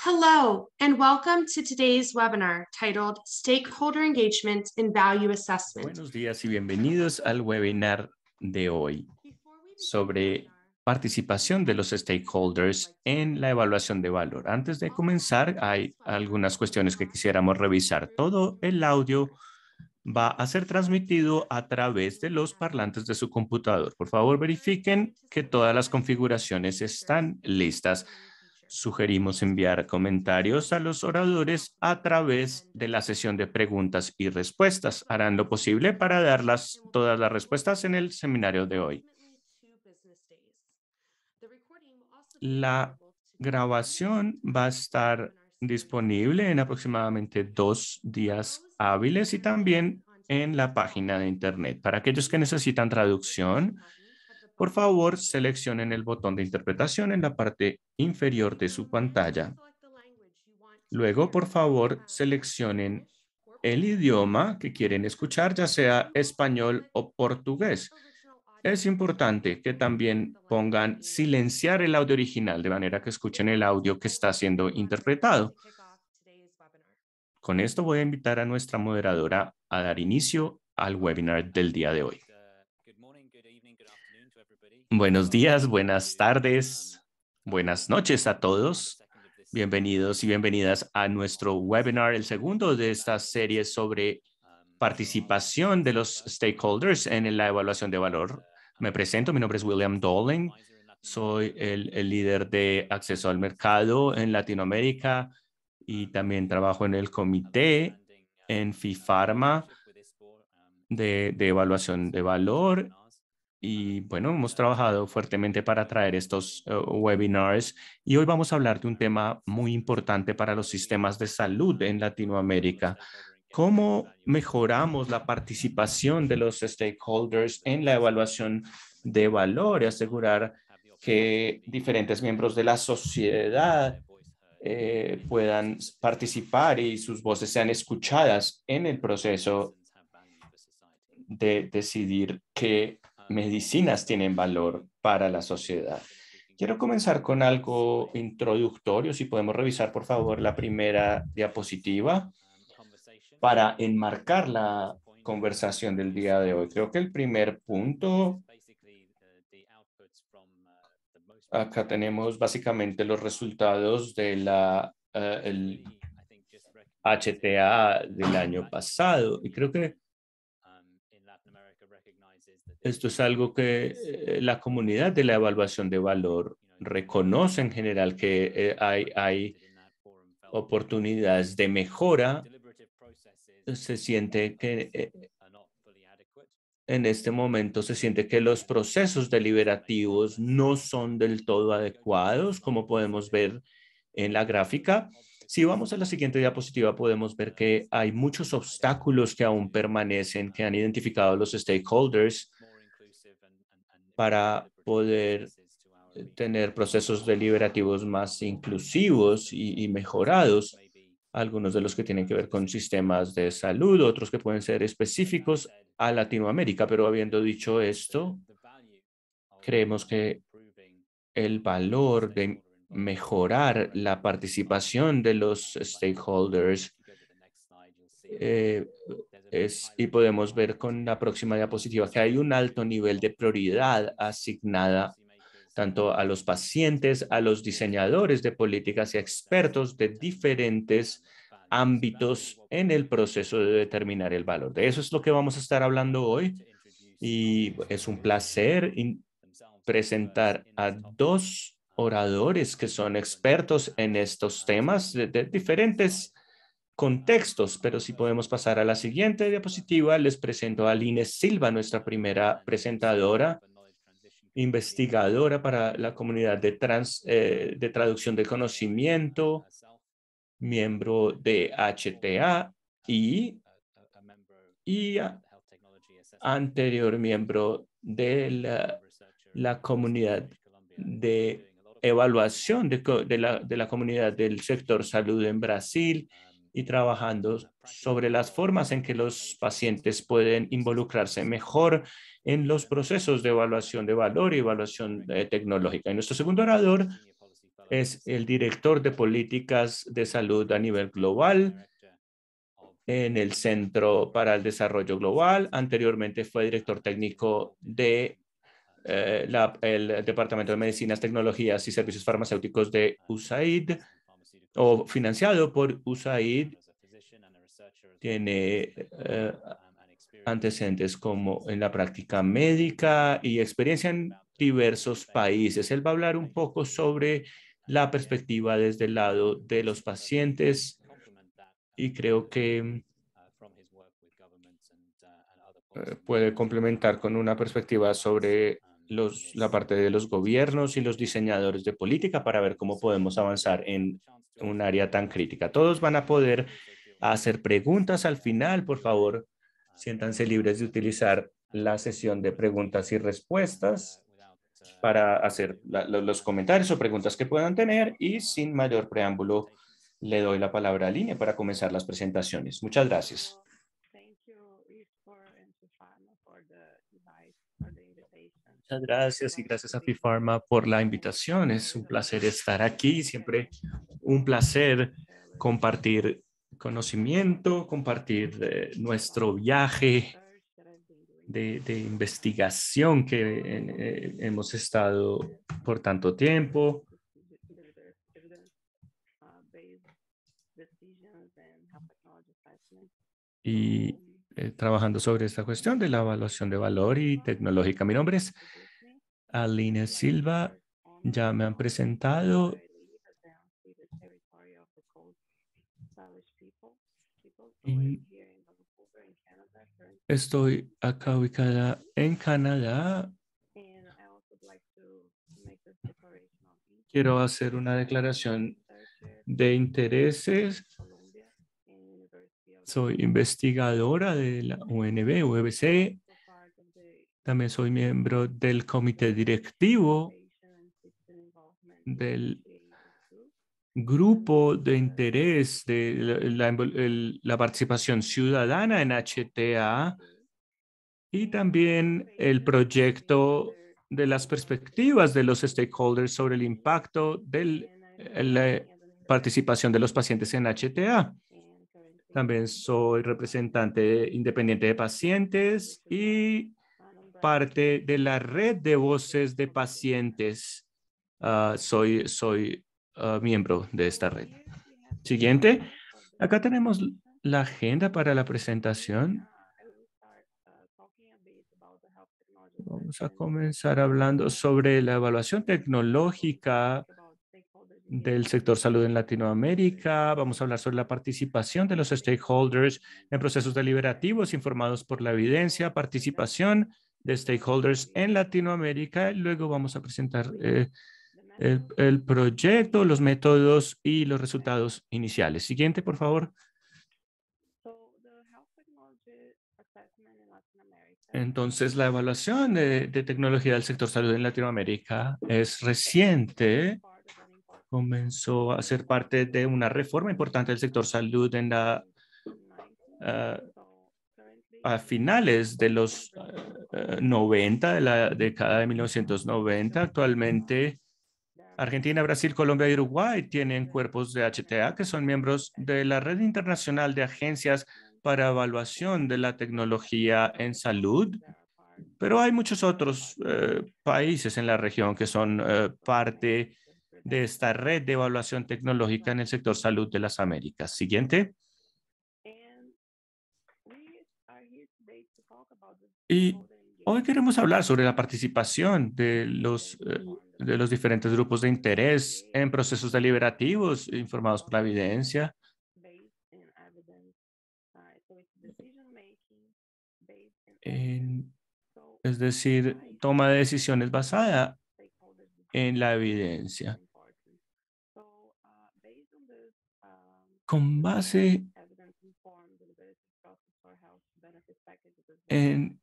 Hello, and welcome to today's webinar titled Stakeholder Engagement in Value Assessment. Buenos días y bienvenidos al webinar de hoy sobre participación de los stakeholders en la evaluación de valor. Antes de comenzar, hay algunas cuestiones que quisiéramos revisar. Todo el audio va a ser transmitido a través de los parlantes de su computador. Por favor, verifiquen que todas las configuraciones están listas. Sugerimos enviar comentarios a los oradores a través de la sesión de preguntas y respuestas. Harán lo posible para dar todas las respuestas en el seminario de hoy. La grabación va a estar disponible en aproximadamente 2 días hábiles y también en la página de internet. Para aquellos que necesitan traducción, por favor, seleccionen el botón de interpretación en la parte inferior de su pantalla. Luego, por favor, seleccionen el idioma que quieren escuchar, ya sea español o portugués. Es importante que también pongan silenciar el audio original de manera que escuchen el audio que está siendo interpretado. Con esto voy a invitar a nuestra moderadora a dar inicio al webinar del día de hoy. Buenos días, buenas tardes, buenas noches a todos. Bienvenidos y bienvenidas a nuestro webinar, el segundo de esta serie sobre participación de los stakeholders en la evaluación de valor. Me presento, mi nombre es William Dolling, soy el líder de acceso al mercado en Latinoamérica y también trabajo en el comité en FIFARMA de evaluación de valor. Y bueno, hemos trabajado fuertemente para traer estos webinars y hoy vamos a hablar de un tema muy importante para los sistemas de salud en Latinoamérica. ¿Cómo mejoramos la participación de los stakeholders en la evaluación de valor y asegurar que diferentes miembros de la sociedad puedan participar y sus voces sean escuchadas en el proceso de decidir qué medicinas tienen valor para la sociedad? Quiero comenzar con algo introductorio. Si podemos revisar, por favor, la primera diapositiva para enmarcar la conversación del día de hoy. Creo que el primer punto, acá tenemos básicamente los resultados de el HTA del año pasado. Y creo que esto es algo que la comunidad de la evaluación de valor reconoce en general, que hay oportunidades de mejora. Se siente que en este momento se siente que los procesos deliberativos no son del todo adecuados, como podemos ver en la gráfica. Si vamos a la siguiente diapositiva, podemos ver que hay muchos obstáculos que aún permanecen, que han identificado los stakeholders para poder tener procesos deliberativos más inclusivos y mejorados. Algunos de los que tienen que ver con sistemas de salud, otros que pueden ser específicos a Latinoamérica. Pero habiendo dicho esto, creemos que el valor de mejorar la participación de los stakeholders y podemos ver con la próxima diapositiva que hay un alto nivel de prioridad asignada tanto a los pacientes, a los diseñadores de políticas y expertos de diferentes ámbitos en el proceso de determinar el valor. De eso es lo que vamos a estar hablando hoy y es un placer presentar a dos oradores que son expertos en estos temas de diferentes contextos, pero si podemos pasar a la siguiente diapositiva, les presento a Inés Silva, nuestra primera presentadora, investigadora para la comunidad de traducción de conocimiento, miembro de HTA y anterior miembro de la comunidad de evaluación de la comunidad del sector salud en Brasil y trabajando sobre las formas en que los pacientes pueden involucrarse mejor en los procesos de evaluación de valor y evaluación tecnológica. Y nuestro segundo orador es el director de políticas de salud a nivel global en el Centro para el Desarrollo Global. Anteriormente fue director técnico de el Departamento de Medicinas, Tecnologías y Servicios Farmacéuticos de USAID, o financiado por USAID. Tiene antecedentes como en la práctica médica y experiencia en diversos países. Él va a hablar un poco sobre la perspectiva desde el lado de los pacientes y creo que puede complementar con una perspectiva sobre la parte de los gobiernos y los diseñadores de política para ver cómo podemos avanzar en un área tan crítica. Todos van a poder hacer preguntas al final. Por favor, siéntanse libres de utilizar la sesión de preguntas y respuestas para hacer los comentarios o preguntas que puedan tener, y sin mayor preámbulo le doy la palabra a Aline para comenzar las presentaciones. Muchas gracias. Muchas gracias y gracias a Pharma por la invitación. Es un placer estar aquí, siempre un placer compartir conocimiento, compartir nuestro viaje de investigación que hemos estado por tanto tiempo. Y trabajando sobre esta cuestión de la evaluación de valor y tecnológica. Mi nombre es Aline Silva, ya me han presentado. Y estoy acá ubicada en Canadá. Quiero hacer una declaración de intereses. Soy investigadora de la UNB, UBC. También soy miembro del comité directivo del grupo de interés de la participación ciudadana en HTA y también el proyecto de las perspectivas de los stakeholders sobre el impacto de la participación de los pacientes en HTA. También soy representante independiente de pacientes y parte de la red de voces de pacientes. Soy miembro de esta red. Siguiente. Acá tenemos la agenda para la presentación. Vamos a comenzar hablando sobre la evaluación tecnológica del sector salud en Latinoamérica. Vamos a hablar sobre la participación de los stakeholders en procesos deliberativos informados por la evidencia, participación de stakeholders en Latinoamérica. Luego vamos a presentar el proyecto, los métodos y los resultados iniciales. Siguiente, por favor. Entonces, la evaluación de tecnología del sector salud en Latinoamérica es reciente. Comenzó a ser parte de una reforma importante del sector salud en a finales de los 90, de la década de 1990. Actualmente, Argentina, Brasil, Colombia y Uruguay tienen cuerpos de HTA que son miembros de la Red Internacional de Agencias para Evaluación de la Tecnología en Salud, pero hay muchos otros países en la región que son parte de esta red de evaluación tecnológica en el sector salud de las Américas. Siguiente. Y hoy queremos hablar sobre la participación de los diferentes grupos de interés en procesos deliberativos informados por la evidencia. Es decir, toma de decisiones basada en la evidencia. Con base en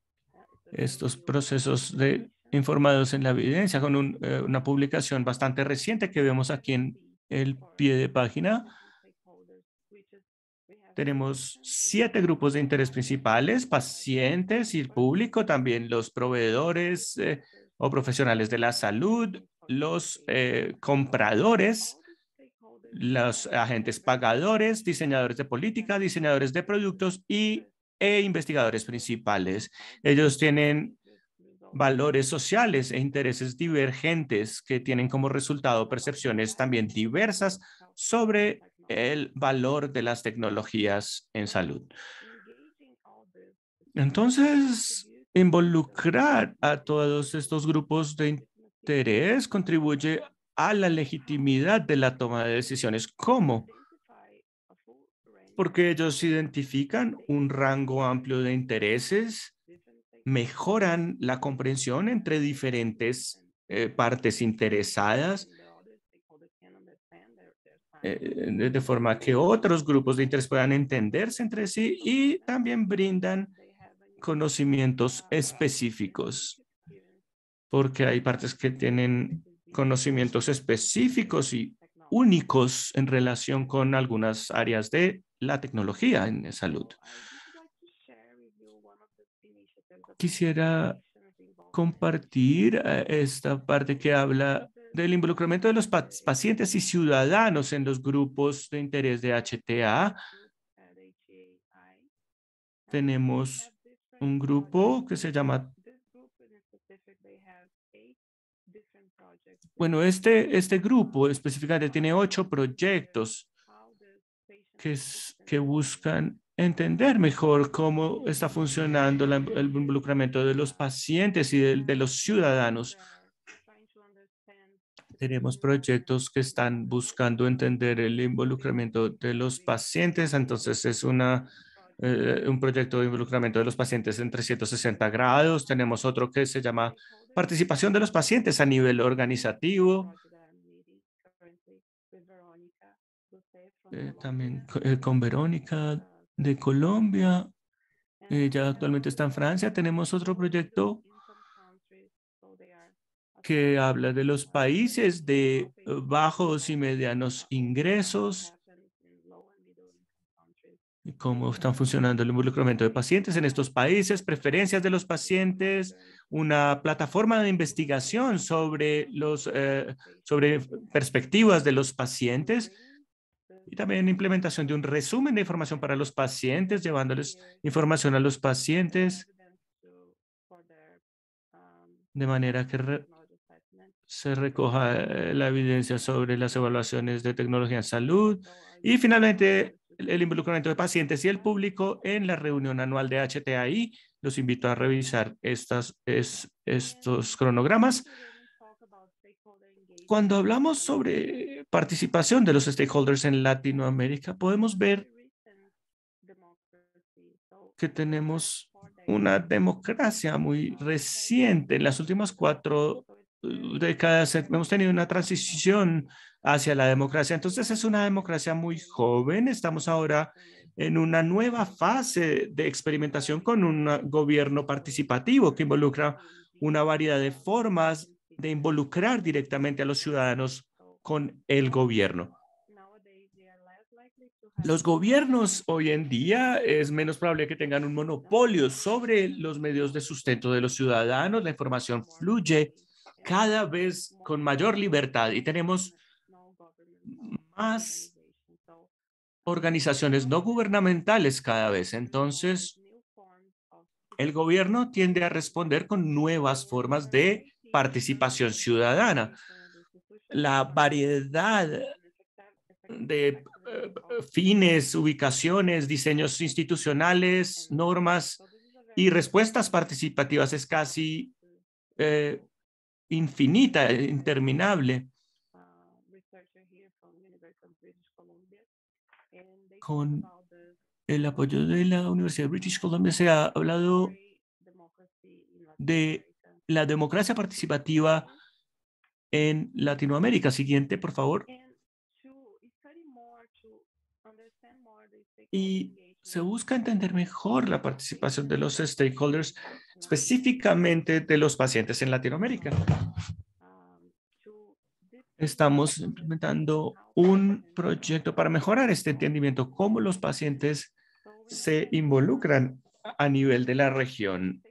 estos procesos informados en la evidencia, con una publicación bastante reciente que vemos aquí en el pie de página. Tenemos 7 grupos de interés principales: pacientes y el público, también los proveedores o profesionales de la salud, los compradores, los agentes pagadores, diseñadores de política, diseñadores de productos e investigadores principales. Ellos tienen valores sociales e intereses divergentes que tienen como resultado percepciones también diversas sobre el valor de las tecnologías en salud. Entonces, involucrar a todos estos grupos de interés contribuye a la legitimidad de la toma de decisiones. ¿Cómo? Porque ellos identifican un rango amplio de intereses, mejoran la comprensión entre diferentes partes interesadas, de forma que otros grupos de interés puedan entenderse entre sí y también brindan conocimientos específicos, porque hay partes que tienen conocimientos específicos y únicos en relación con algunas áreas de la tecnología en salud. Quisiera compartir esta parte que habla del involucramiento de los pacientes y ciudadanos en los grupos de interés de HTA. Tenemos un grupo que se llama... Bueno, este grupo específicamente tiene 8 proyectos que buscan entender mejor cómo está funcionando el involucramiento de los pacientes y de los ciudadanos. Tenemos proyectos que están buscando entender el involucramiento de los pacientes, entonces es un proyecto de involucramiento de los pacientes en 360 grados. Tenemos otro que se llama participación de los pacientes a nivel organizativo. También con Verónica de Colombia. Ella actualmente está en Francia. Tenemos otro proyecto que habla de los países de bajos y medianos ingresos y cómo están funcionando el involucramiento de pacientes en estos países, preferencias de los pacientes, una plataforma de investigación sobre sobre perspectivas de los pacientes y también implementación de un resumen de información para los pacientes, llevándoles información a los pacientes de manera que se recoja la evidencia sobre las evaluaciones de tecnología en salud y finalmente el involucramiento de pacientes y el público en la reunión anual de HTAI. Los invito a revisar estos cronogramas. Cuando hablamos sobre participación de los stakeholders en Latinoamérica, podemos ver que tenemos una democracia muy reciente. En las últimas 4 décadas hemos tenido una transición hacia la democracia. Entonces es una democracia muy joven. Estamos ahora en una nueva fase de experimentación con un gobierno participativo que involucra una variedad de formas de involucrar directamente a los ciudadanos con el gobierno. Los gobiernos hoy en día es menos probable que tengan un monopolio sobre los medios de sustento de los ciudadanos. La información fluye cada vez con mayor libertad y tenemos más organizaciones no gubernamentales cada vez. Entonces, el gobierno tiende a responder con nuevas formas de participación ciudadana. La variedad de fines, ubicaciones, diseños institucionales, normas y respuestas participativas es casi infinita, interminable. Con el apoyo de la Universidad de British Columbia se ha hablado de la democracia participativa en Latinoamérica. Siguiente, por favor. Y se busca entender mejor la participación de los stakeholders, específicamente de los pacientes en Latinoamérica. Estamos implementando un proyecto para mejorar este entendimiento, cómo los pacientes se involucran a nivel de la región.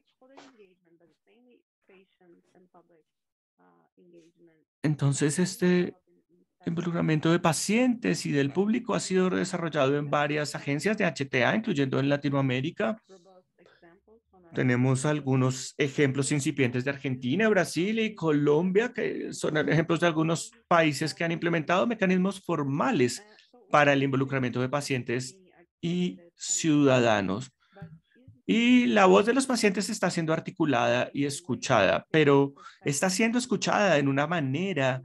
Entonces, este involucramiento de pacientes y del público ha sido desarrollado en varias agencias de HTA, incluyendo en Latinoamérica. Tenemos algunos ejemplos incipientes de Argentina, Brasil y Colombia, que son ejemplos de algunos países que han implementado mecanismos formales para el involucramiento de pacientes y ciudadanos. Y la voz de los pacientes está siendo articulada y escuchada, pero está siendo escuchada en una manera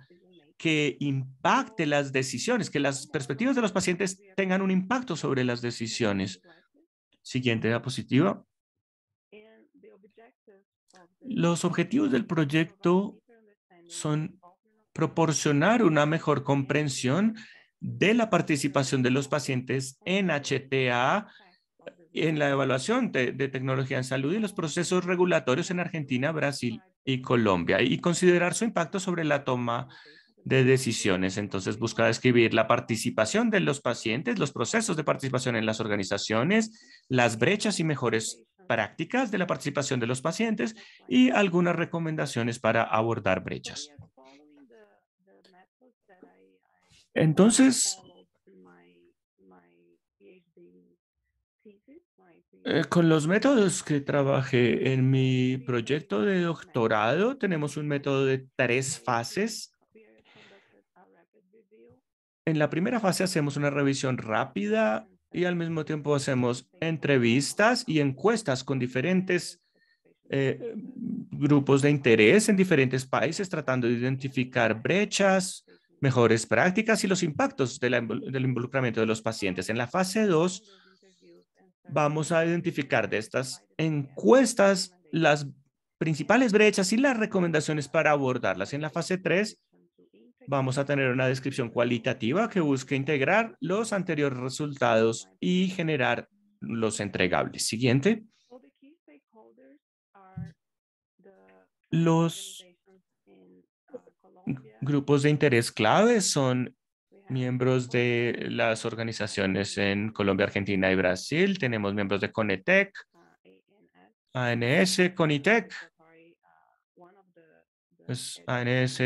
que impacte las decisiones, que las perspectivas de los pacientes tengan un impacto sobre las decisiones. Siguiente diapositiva. Los objetivos del proyecto son proporcionar una mejor comprensión de la participación de los pacientes en HTA, en la evaluación de tecnología en salud y los procesos regulatorios en Argentina, Brasil y Colombia, y considerar su impacto sobre la toma de decisiones. Entonces, busca describir la participación de los pacientes, los procesos de participación en las organizaciones, las brechas y mejores prácticas de la participación de los pacientes y algunas recomendaciones para abordar brechas. Entonces, con los métodos que trabajé en mi proyecto de doctorado, tenemos un método de 3 fases. En la primera fase hacemos una revisión rápida y al mismo tiempo hacemos entrevistas y encuestas con diferentes grupos de interés en diferentes países, tratando de identificar brechas, mejores prácticas y los impactos del involucramiento de los pacientes. En la fase 2, vamos a identificar de estas encuestas las principales brechas y las recomendaciones para abordarlas. En la fase 3, vamos a tener una descripción cualitativa que busque integrar los anteriores resultados y generar los entregables. Siguiente. Los grupos de interés clave son miembros de las organizaciones en Colombia, Argentina y Brasil. Tenemos miembros de CONETEC, ANS, CONITEC. Pues ANS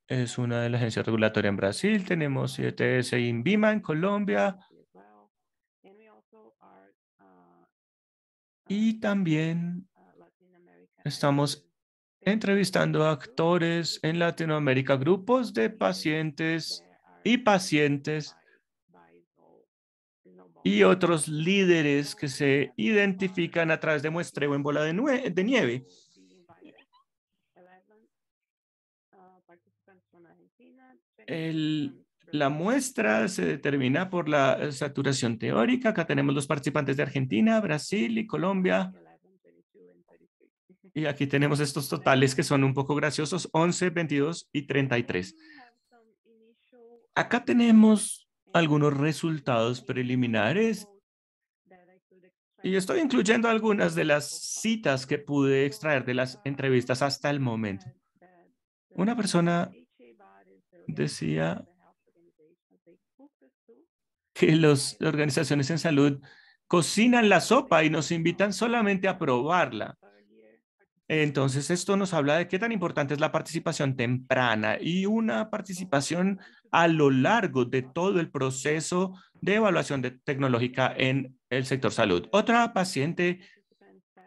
es una de las agencias regulatorias en Brasil. Tenemos IETS y INVIMA en Colombia. Y también estamos entrevistando a actores en Latinoamérica, grupos de pacientes y otros líderes que se identifican a través de muestreo en bola de nieve. La muestra se determina por la saturación teórica. Acá tenemos los participantes de Argentina, Brasil y Colombia. Y aquí tenemos estos totales que son un poco graciosos, 11, 22 y 33. Acá tenemos algunos resultados preliminares y estoy incluyendo algunas de las citas que pude extraer de las entrevistas hasta el momento. Una persona decía que las organizaciones en salud cocinan la sopa y nos invitan solamente a probarla. Entonces, esto nos habla de qué tan importante es la participación temprana y una participación a lo largo de todo el proceso de evaluación tecnológica en el sector salud. Otra paciente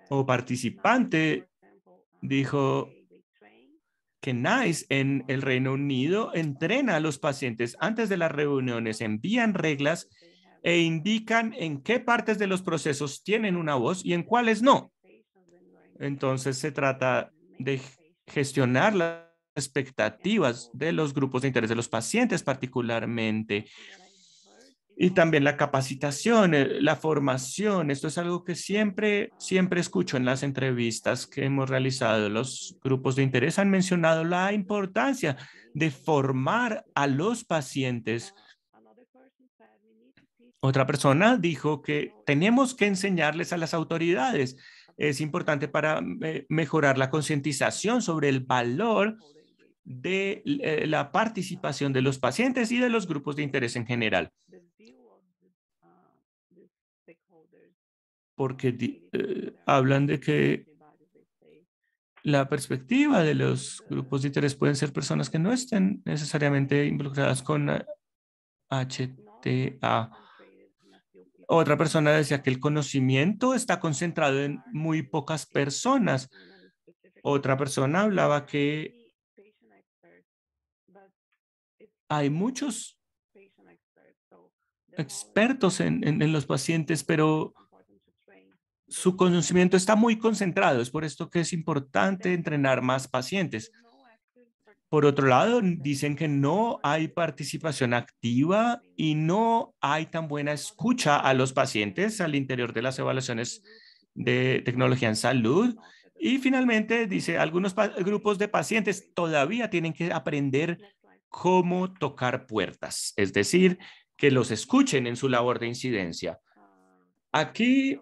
o participante dijo que NICE en el Reino Unido entrena a los pacientes antes de las reuniones, envían reglas e indican en qué partes de los procesos tienen una voz y en cuáles no. Entonces se trata de gestionar las expectativas de los grupos de interés de los pacientes particularmente. Y también la capacitación, la formación. Esto es algo que siempre escucho en las entrevistas que hemos realizado. Los grupos de interés han mencionado la importancia de formar a los pacientes. Otra persona dijo que tenemos que enseñarles a las autoridades. Es importante para mejorar la concientización sobre el valor de la participación de los pacientes y de los grupos de interés en general. Porque hablan de que la perspectiva de los grupos de interés pueden ser personas que no estén necesariamente involucradas con HTA. Otra persona decía que el conocimiento está concentrado en muy pocas personas. Otra persona hablaba que hay muchos expertos en los pacientes, pero su conocimiento está muy concentrado. Es por esto que es importante entrenar más pacientes. Por otro lado, dicen que no hay participación activa y no hay tan buena escucha a los pacientes al interior de las evaluaciones de tecnología en salud. Y finalmente, dice, algunos grupos de pacientes todavía tienen que aprender cómo tocar puertas, es decir, que los escuchen en su labor de incidencia. Aquí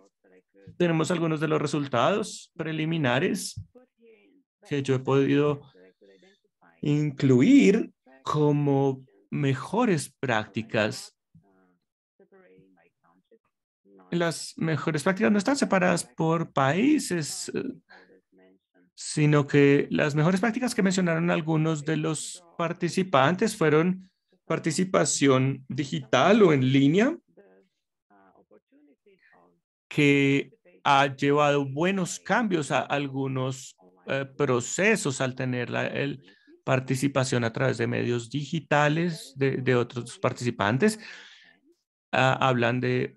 tenemos algunos de los resultados preliminares que yo he podido incluir como mejores prácticas. Las mejores prácticas no están separadas por países, sino que las mejores prácticas que mencionaron algunos de los participantes fueron participación digital o en línea, que ha llevado buenos cambios a algunos procesos al tener la participación a través de medios digitales de otros participantes. Hablan de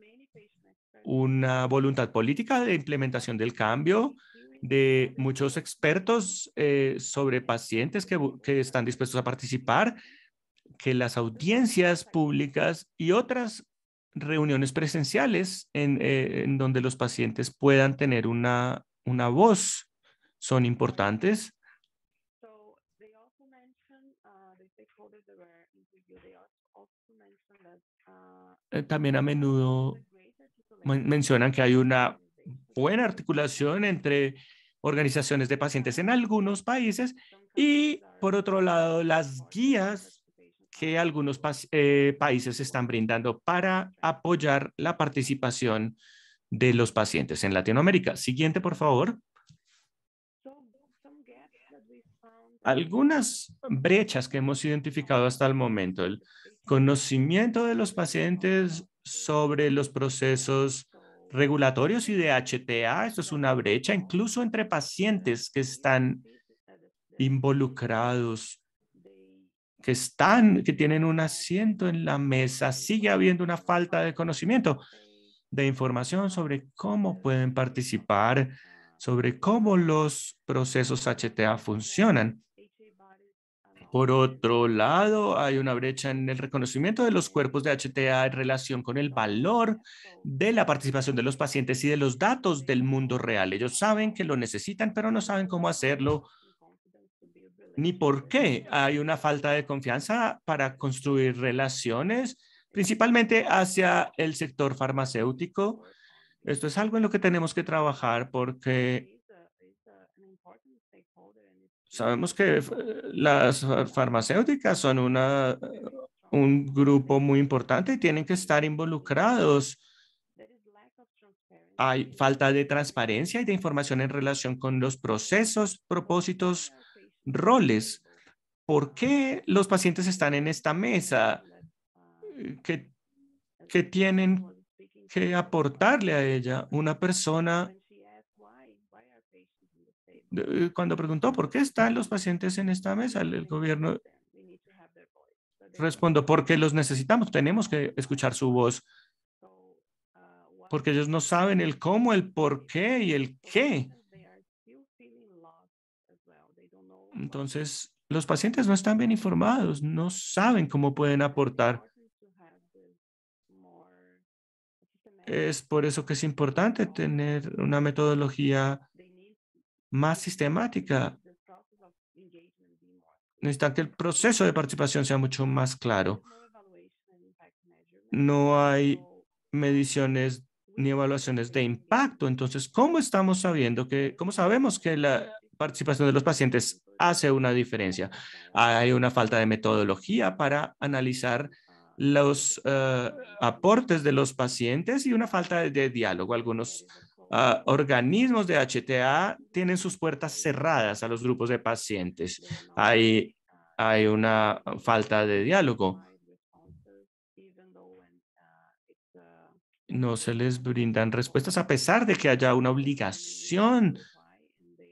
una voluntad política de implementación del cambio, de muchos expertos sobre pacientes que están dispuestos a participar, que las audiencias públicas y otras reuniones presenciales en donde los pacientes puedan tener una voz son importantes. También a menudo mencionan que hay una buena articulación entre organizaciones de pacientes en algunos países y, por otro lado, las guías que algunos países están brindando para apoyar la participación de los pacientes en Latinoamérica. Siguiente, por favor. Algunas brechas que hemos identificado hasta el momento: el conocimiento de los pacientes sobre los procesos regulatorios y de HTA. Esto es una brecha incluso entre pacientes que están involucrados, que tienen un asiento en la mesa. Sigue habiendo una falta de conocimiento, de información sobre cómo pueden participar, sobre cómo los procesos HTA funcionan. Por otro lado, hay una brecha en el reconocimiento de los cuerpos de HTA en relación con el valor de la participación de los pacientes y de los datos del mundo real. Ellos saben que lo necesitan, pero no saben cómo hacerlo ni por qué. Hay una falta de confianza para construir relaciones, principalmente hacia el sector farmacéutico. Esto es algo en lo que tenemos que trabajar porque sabemos que las farmacéuticas son un grupo muy importante y tienen que estar involucrados. Hay falta de transparencia y de información en relación con los procesos, propósitos, roles. ¿Por qué los pacientes están en esta mesa? ¿Qué, qué tienen que aportarle a ella? Una persona, cuando preguntó por qué están los pacientes en esta mesa, el gobierno respondió: porque los necesitamos, tenemos que escuchar su voz, porque ellos no saben el cómo, el por qué y el qué. Entonces, los pacientes no están bien informados, no saben cómo pueden aportar. Es por eso que es importante tener una metodología más sistemática. Necesitan que el proceso de participación sea mucho más claro. No hay mediciones ni evaluaciones de impacto. Entonces, cómo sabemos que la participación de los pacientes hace una diferencia? Hay una falta de metodología para analizar los aportes de los pacientes y una falta de diálogo. Algunos organismos de HTA tienen sus puertas cerradas a los grupos de pacientes. Hay una falta de diálogo. No se les brindan respuestas a pesar de que haya una obligación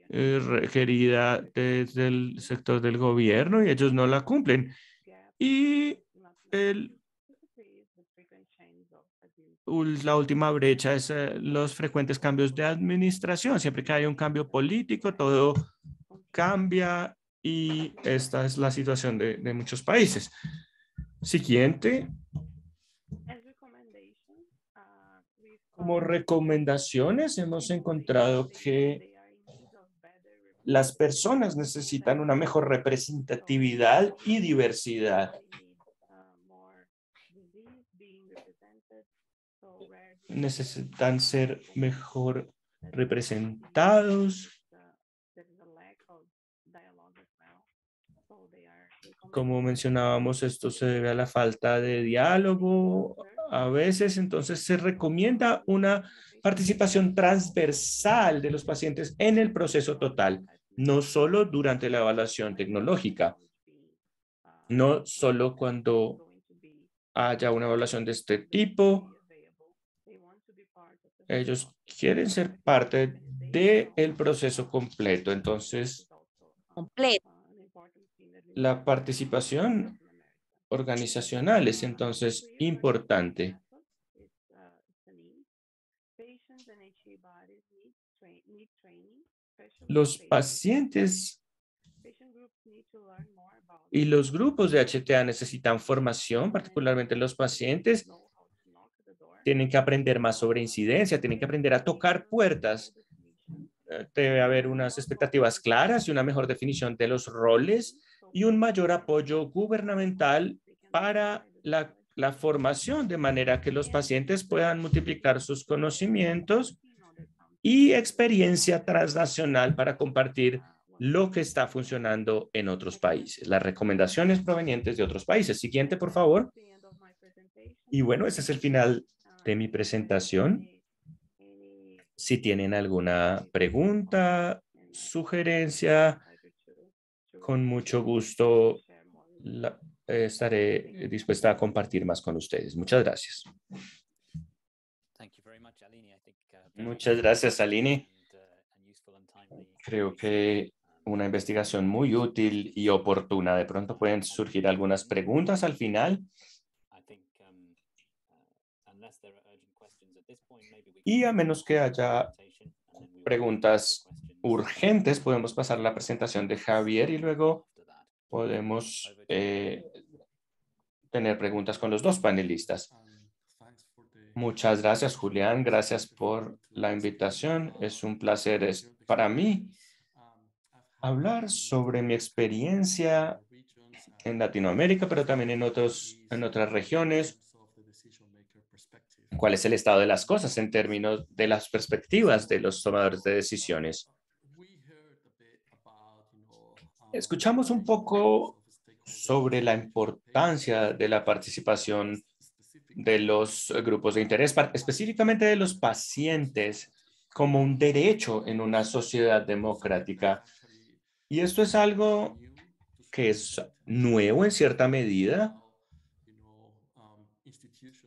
requerida desde el sector del gobierno y ellos no la cumplen. Y la última brecha es los frecuentes cambios de administración. Siempre que hay un cambio político, todo cambia y esta es la situación de muchos países. Siguiente. Como recomendaciones, hemos encontrado que las personas necesitan una mejor representatividad y diversidad. Necesitan ser mejor representados. Como mencionábamos, esto se debe a la falta de diálogo. A veces, entonces, se recomienda una participación transversal de los pacientes en el proceso total, no solo durante la evaluación tecnológica, no solo cuando haya una evaluación de este tipo. Ellos quieren ser parte del proceso completo. Entonces, la participación organizacional es entonces importante. Los pacientes y los grupos de HTA necesitan formación, particularmente los pacientes. Tienen que aprender más sobre incidencia, tienen que aprender a tocar puertas. Debe haber unas expectativas claras y una mejor definición de los roles y un mayor apoyo gubernamental para la formación, de manera que los pacientes puedan multiplicar sus conocimientos y experiencia transnacional para compartir lo que está funcionando en otros países. Las recomendaciones provenientes de otros países. Siguiente, por favor. Y bueno, ese es el final de mi presentación. Si tienen alguna pregunta, sugerencia, con mucho gusto estaré dispuesta a compartir más con ustedes. Muchas gracias. Muchas gracias, Aline. Creo que una investigación muy útil y oportuna. De pronto pueden surgir algunas preguntas al final. Y a menos que haya preguntas urgentes, podemos pasar a la presentación de Javier y luego podemos tener preguntas con los dos panelistas. Muchas gracias, Julián. Gracias por la invitación. Es un placer para mí hablar sobre mi experiencia en Latinoamérica, pero también en otras regiones. ¿Cuál es el estado de las cosas en términos de las perspectivas de los tomadores de decisiones? Escuchamos un poco sobre la importancia de la participación de los grupos de interés, específicamente de los pacientes, como un derecho en una sociedad democrática. Y esto es algo que es nuevo en cierta medida.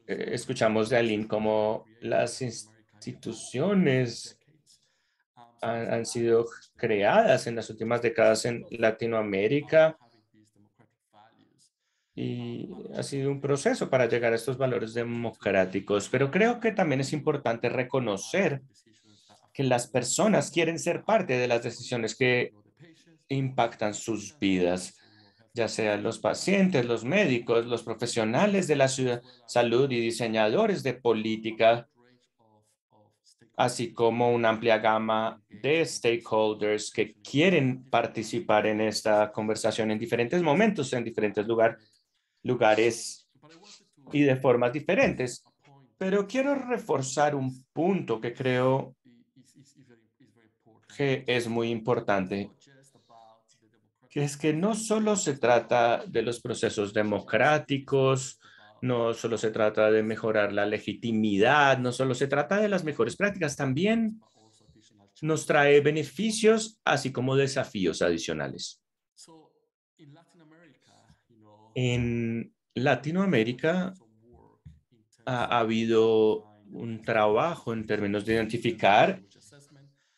Escuchamos de Aline cómo las instituciones han sido creadas en las últimas décadas en Latinoamérica y ha sido un proceso para llegar a estos valores democráticos. Pero creo que también es importante reconocer que las personas quieren ser parte de las decisiones que impactan sus vidas, ya sean los pacientes, los médicos, los profesionales de la salud y diseñadores de política, así como una amplia gama de stakeholders que quieren participar en esta conversación en diferentes momentos, en diferentes lugares y de formas diferentes. Pero quiero reforzar un punto que creo que es muy importante, que es que no solo se trata de los procesos democráticos No solo se trata de mejorar la legitimidad, no solo se trata de las mejores prácticas, también nos trae beneficios, así como desafíos adicionales. En Latinoamérica ha habido un trabajo en términos de identificar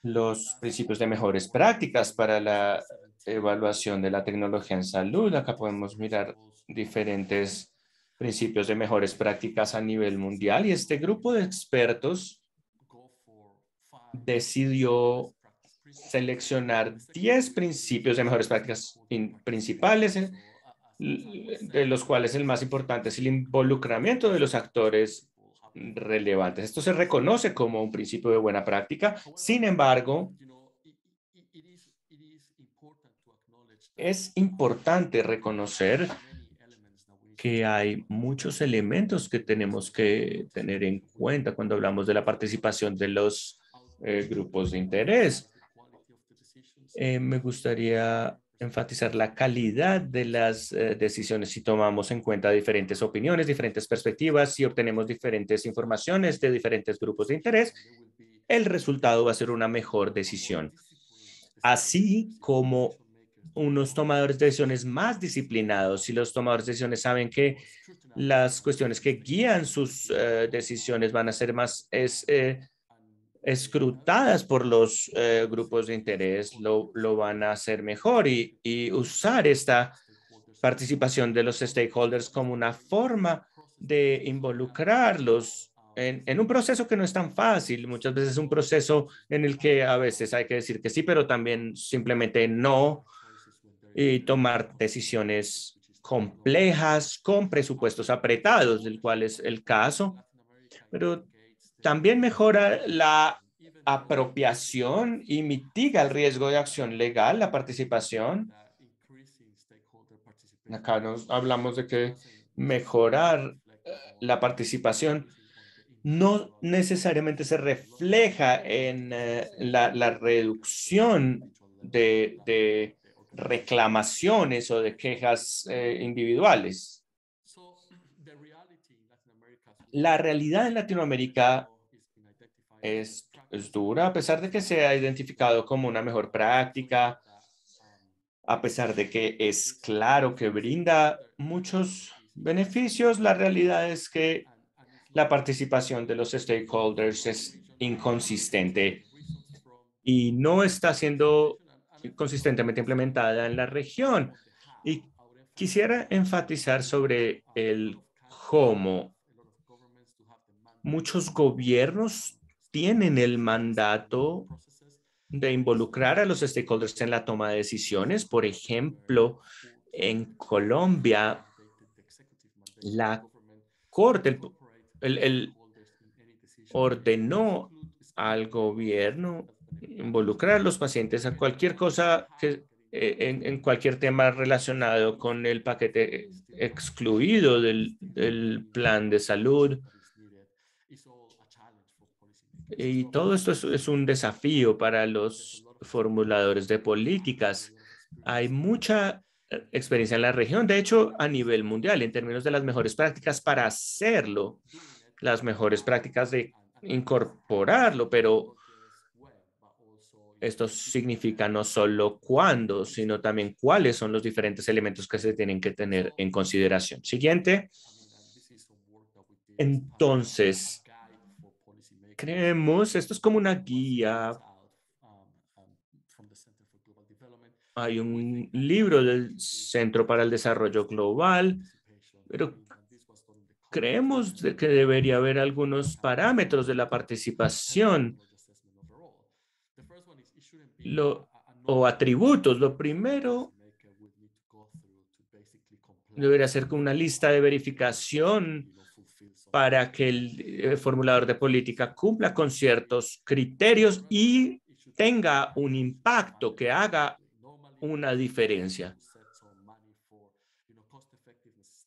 los principios de mejores prácticas para la evaluación de la tecnología en salud. Acá podemos mirar diferentes principios de mejores prácticas a nivel mundial y este grupo de expertos decidió seleccionar 10 principios de mejores prácticas principales, de los cuales el más importante es el involucramiento de los actores relevantes. Esto se reconoce como un principio de buena práctica. Sin embargo, es importante reconocer que hay muchos elementos que tenemos que tener en cuenta cuando hablamos de la participación de los grupos de interés. Me gustaría enfatizar la calidad de las decisiones si tomamos en cuenta diferentes opiniones, diferentes perspectivas, si obtenemos diferentes informaciones de diferentes grupos de interés, el resultado va a ser una mejor decisión. Así como unos tomadores de decisiones más disciplinados, si los tomadores de decisiones saben que las cuestiones que guían sus decisiones van a ser más escrutadas por los grupos de interés, lo van a hacer mejor y usar esta participación de los stakeholders como una forma de involucrarlos en un proceso que no es tan fácil. Muchas veces es un proceso en el que a veces hay que decir que sí, pero también simplemente no, y tomar decisiones complejas con presupuestos apretados, del cual es el caso, pero también mejora la apropiación y mitiga el riesgo de acción legal, la participación. Acá nos hablamos de que mejorar la participación no necesariamente se refleja en la reducción de reclamaciones o de quejas individuales. La realidad en Latinoamérica es dura, a pesar de que se ha identificado como una mejor práctica, a pesar de que es claro que brinda muchos beneficios, la realidad es que la participación de los stakeholders es inconsistente y no está siendo consistentemente implementada en la región. Y quisiera enfatizar sobre el cómo muchos gobiernos tienen el mandato de involucrar a los stakeholders en la toma de decisiones. Por ejemplo, en Colombia, la Corte el ordenó al gobierno involucrar a los pacientes a cualquier cosa que en cualquier tema relacionado con el paquete excluido del plan de salud. Y todo esto es un desafío para los formuladores de políticas. Hay mucha experiencia en la región, de hecho, a nivel mundial, en términos de las mejores prácticas para hacerlo, las mejores prácticas de incorporarlo, pero esto significa no solo cuándo, sino también cuáles son los diferentes elementos que se tienen que tener en consideración. Siguiente. Entonces, creemos, esto es como una guía. Hay un libro del Centro para el Desarrollo Global, pero creemos que debería haber algunos parámetros de la participación o atributos. Lo primero debería ser con una lista de verificación para que el formulador de política cumpla con ciertos criterios y tenga un impacto que haga una diferencia.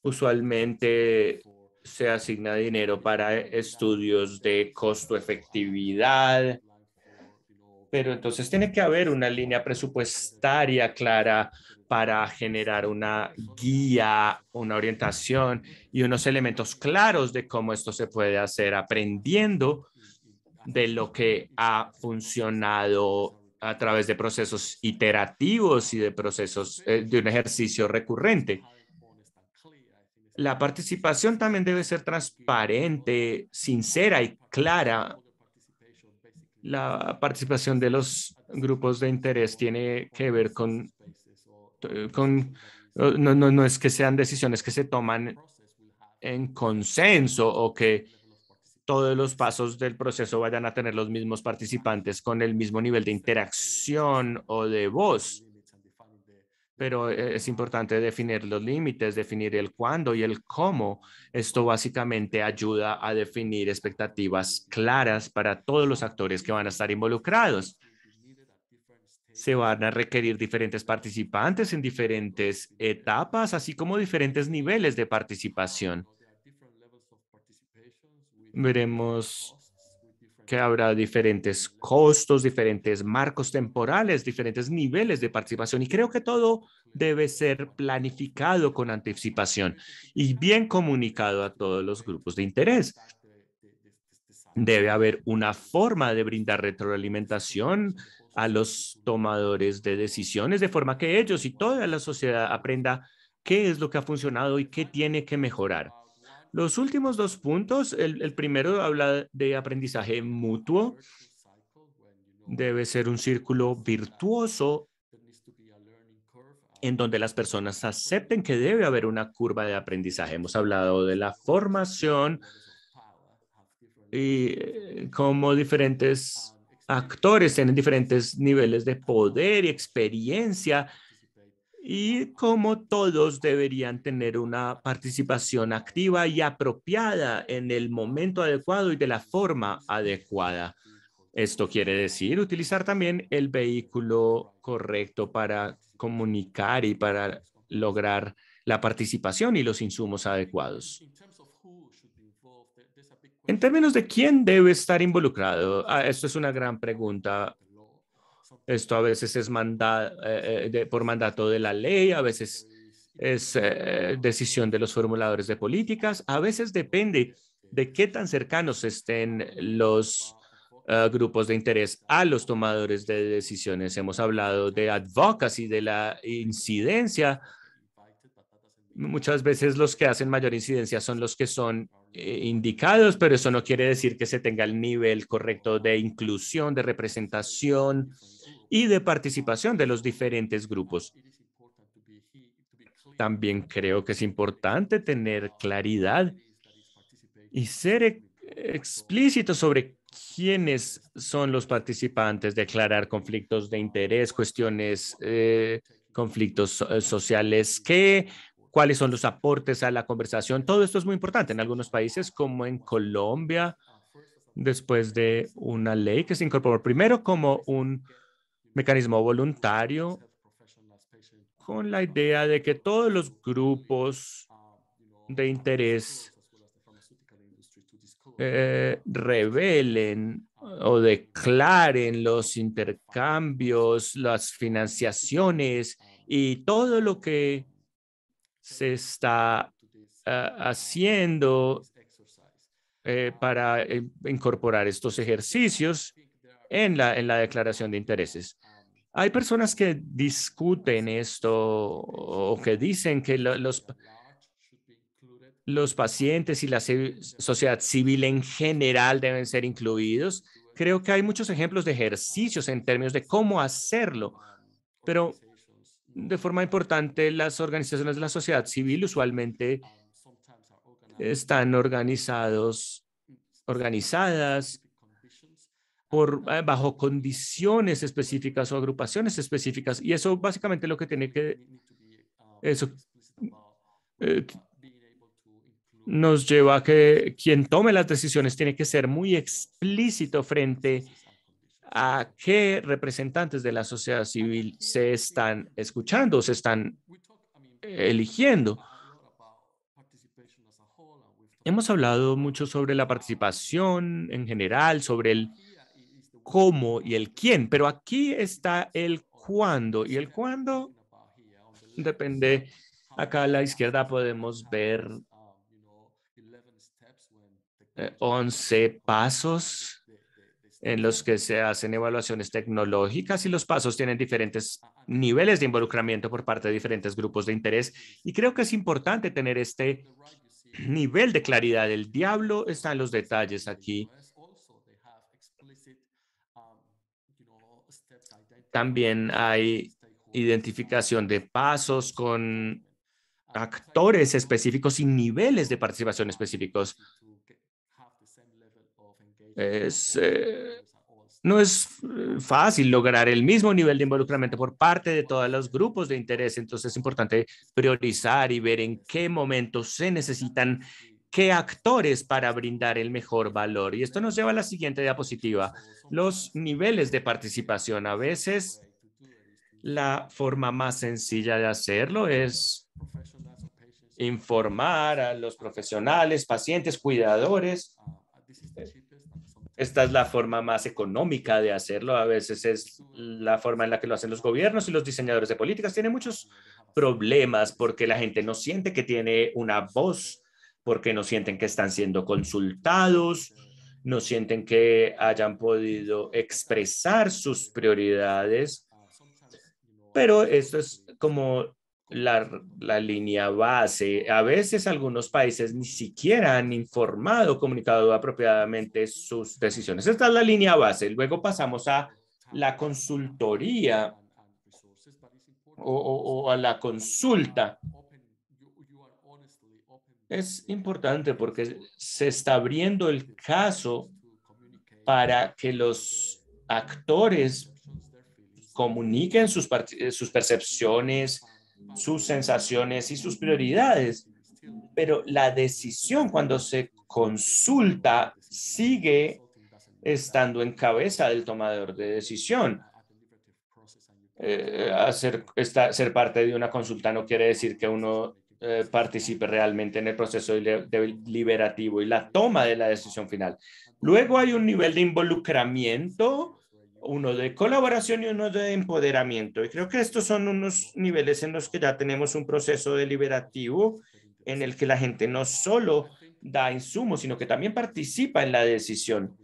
Usualmente se asigna dinero para estudios de costo-efectividad, pero entonces tiene que haber una línea presupuestaria clara para generar una guía, una orientación y unos elementos claros de cómo esto se puede hacer, aprendiendo de lo que ha funcionado a través de procesos iterativos y de procesos de un ejercicio recurrente. La participación también debe ser transparente, sincera y clara. La participación de los grupos de interés tiene que ver no es que sean decisiones que se toman en consenso o que todos los pasos del proceso vayan a tener los mismos participantes con el mismo nivel de interacción o de voz. Pero es importante definir los límites, definir el cuándo y el cómo. Esto básicamente ayuda a definir expectativas claras para todos los actores que van a estar involucrados. Se van a requerir diferentes participantes en diferentes etapas, así como diferentes niveles de participación. Veremos que habrá diferentes costos, diferentes marcos temporales, diferentes niveles de participación y creo que todo debe ser planificado con anticipación y bien comunicado a todos los grupos de interés. Debe haber una forma de brindar retroalimentación a los tomadores de decisiones de forma que ellos y toda la sociedad aprenda qué es lo que ha funcionado y qué tiene que mejorar. Los últimos dos puntos, el primero habla de aprendizaje mutuo. Debe ser un círculo virtuoso en donde las personas acepten que debe haber una curva de aprendizaje. Hemos hablado de la formación y cómo diferentes actores tienen diferentes niveles de poder y experiencia y cómo todos deberían tener una participación activa y apropiada en el momento adecuado y de la forma adecuada. Esto quiere decir utilizar también el vehículo correcto para comunicar y para lograr la participación y los insumos adecuados. En términos de quién debe estar involucrado, esto es una gran pregunta. Esto a veces es por mandato de la ley, a veces es decisión de los formuladores de políticas, a veces depende de qué tan cercanos estén los grupos de interés a los tomadores de decisiones. Hemos hablado de advocacy, de la incidencia. Muchas veces los que hacen mayor incidencia son los que son indicados, pero eso no quiere decir que se tenga el nivel correcto de inclusión, de representación y de participación de los diferentes grupos. También creo que es importante tener claridad y ser explícito sobre quiénes son los participantes, declarar conflictos de interés, cuestiones, conflictos sociales, cuáles son los aportes a la conversación. Todo esto es muy importante en algunos países, como en Colombia, después de una ley que se incorporó primero como un mecanismo voluntario con la idea de que todos los grupos de interés revelen o declaren los intercambios, las financiaciones y todo lo que se está haciendo para incorporar estos ejercicios en la declaración de intereses. Hay personas que discuten esto o que dicen que los pacientes y la sociedad civil en general deben ser incluidos. Creo que hay muchos ejemplos de ejercicios en términos de cómo hacerlo, pero de forma importante las organizaciones de la sociedad civil usualmente están organizadas bajo condiciones específicas o agrupaciones específicas. Y eso básicamente lo que tiene que, eso eh, nos lleva a que quien tome las decisiones tiene que ser muy explícito frente a qué representantes de la sociedad civil se están escuchando, se están eligiendo. Hemos hablado mucho sobre la participación en general, sobre el cómo y el quién, pero aquí está el cuándo. Y el cuándo depende. Acá a la izquierda podemos ver 11 pasos en los que se hacen evaluaciones tecnológicas y los pasos tienen diferentes niveles de involucramiento por parte de diferentes grupos de interés. Y creo que es importante tener este nivel de claridad. El diablo está en los detalles aquí. También hay identificación de pasos con actores específicos y niveles de participación específicos. No es fácil lograr el mismo nivel de involucramiento por parte de todos los grupos de interés, entonces es importante priorizar y ver en qué momentos se necesitan qué actores para brindar el mejor valor. Y esto nos lleva a la siguiente diapositiva, los niveles de participación. A veces la forma más sencilla de hacerlo es informar a los profesionales, pacientes, cuidadores. Esta es la forma más económica de hacerlo. A veces es la forma en la que lo hacen los gobiernos y los diseñadores de políticas. Tiene muchos problemas porque la gente no siente que tiene una voz, porque no sienten que están siendo consultados, no sienten que hayan podido expresar sus prioridades. Pero esto es como la línea base. A veces algunos países ni siquiera han informado, comunicado apropiadamente sus decisiones. Esta es la línea base. Luego pasamos a la consultoría o a la consulta. Es importante porque se está abriendo el caso para que los actores comuniquen sus percepciones, sus sensaciones y sus prioridades, pero la decisión cuando se consulta sigue estando en cabeza del tomador de decisión. Ser parte de una consulta no quiere decir que uno participe realmente en el proceso deliberativo y la toma de la decisión final. Luego hay un nivel de involucramiento, uno de colaboración y uno de empoderamiento. Y creo que estos son unos niveles en los que ya tenemos un proceso deliberativo en el que la gente no solo da insumos, sino que también participa en la decisión.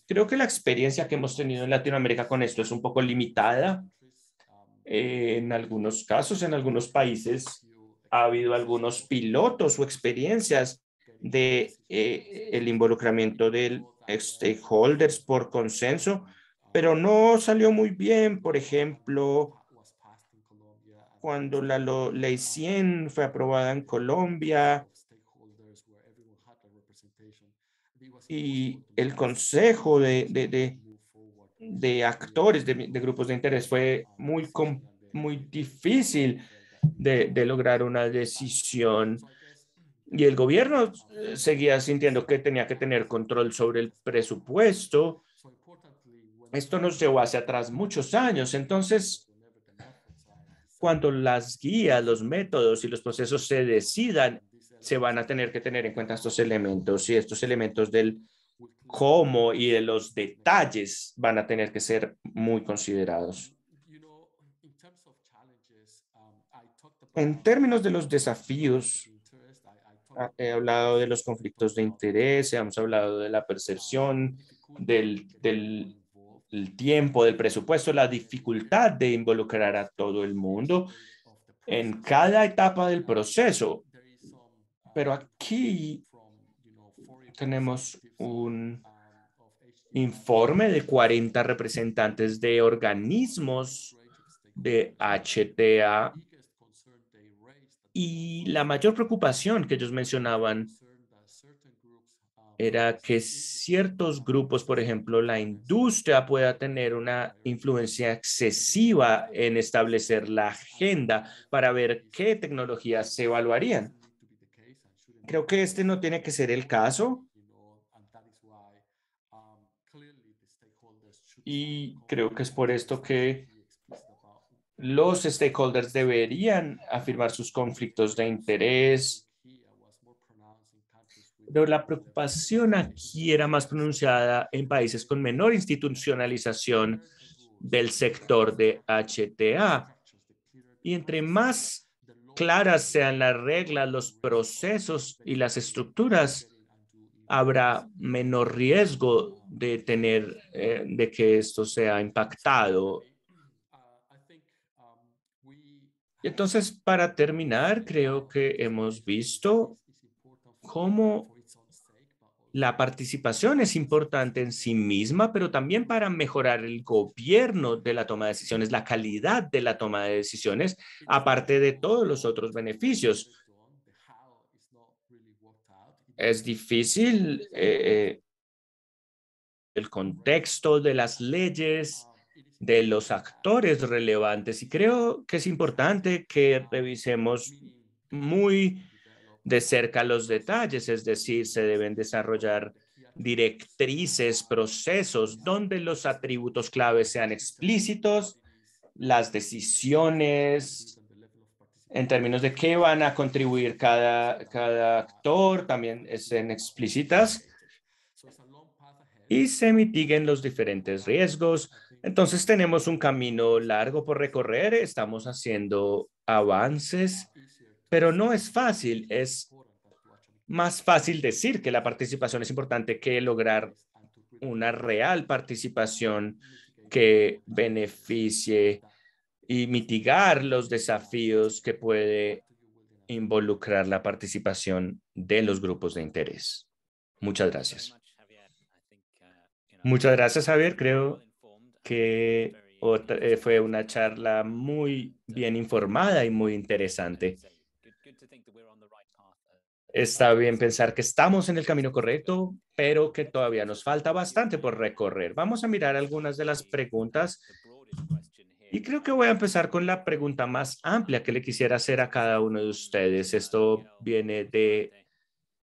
Creo que la experiencia que hemos tenido en Latinoamérica con esto es un poco limitada. En algunos casos, en algunos países, ha habido algunos pilotos o experiencias de el involucramiento de stakeholders por consenso, pero no salió muy bien. Por ejemplo, cuando la ley 100 fue aprobada en Colombia y el consejo de actores, de grupos de interés fue muy difícil de lograr una decisión. Y el gobierno seguía sintiendo que tenía que tener control sobre el presupuesto. Esto nos llevó hacia atrás muchos años. Entonces, cuando las guías, los métodos y los procesos se decidan, se van a tener que tener en cuenta estos elementos y estos elementos del cómo y de los detalles van a tener que ser muy considerados. En términos de los desafíos, he hablado de los conflictos de interés, hemos hablado de la percepción, del tiempo, del presupuesto, la dificultad de involucrar a todo el mundo en cada etapa del proceso. Pero aquí tenemos un informe de 40 representantes de organismos de HTA y la mayor preocupación que ellos mencionaban era que ciertos grupos, por ejemplo, la industria pueda tener una influencia excesiva en establecer la agenda para ver qué tecnologías se evaluarían. Creo que este no tiene que ser el caso. Y creo que es por esto que los stakeholders deberían afirmar sus conflictos de interés, pero la preocupación aquí era más pronunciada en países con menor institucionalización del sector de HTA. Y entre más claras sean las reglas, los procesos y las estructuras, habrá menor riesgo de de que esto sea impactado. Entonces, para terminar, creo que hemos visto cómo la participación es importante en sí misma, pero también para mejorar el gobierno de la toma de decisiones, la calidad de la toma de decisiones, aparte de todos los otros beneficios. Es difícil el contexto de las leyes, de los actores relevantes, y creo que es importante que revisemos muy de cerca los detalles, es decir, se deben desarrollar directrices, procesos donde los atributos claves sean explícitos, las decisiones en términos de qué van a contribuir cada actor también estén explícitas y se mitiguen los diferentes riesgos. Entonces tenemos un camino largo por recorrer, estamos haciendo avances, pero no es fácil, es más fácil decir que la participación es importante que lograr una real participación que beneficie y mitigar los desafíos que puede involucrar la participación de los grupos de interés. Muchas gracias. Muchas gracias, Javier. Creo que fue una charla muy bien informada y muy interesante. Está bien pensar que estamos en el camino correcto, pero que todavía nos falta bastante por recorrer. Vamos a mirar algunas de las preguntas y creo que voy a empezar con la pregunta más amplia que le quisiera hacer a cada uno de ustedes. Esto viene de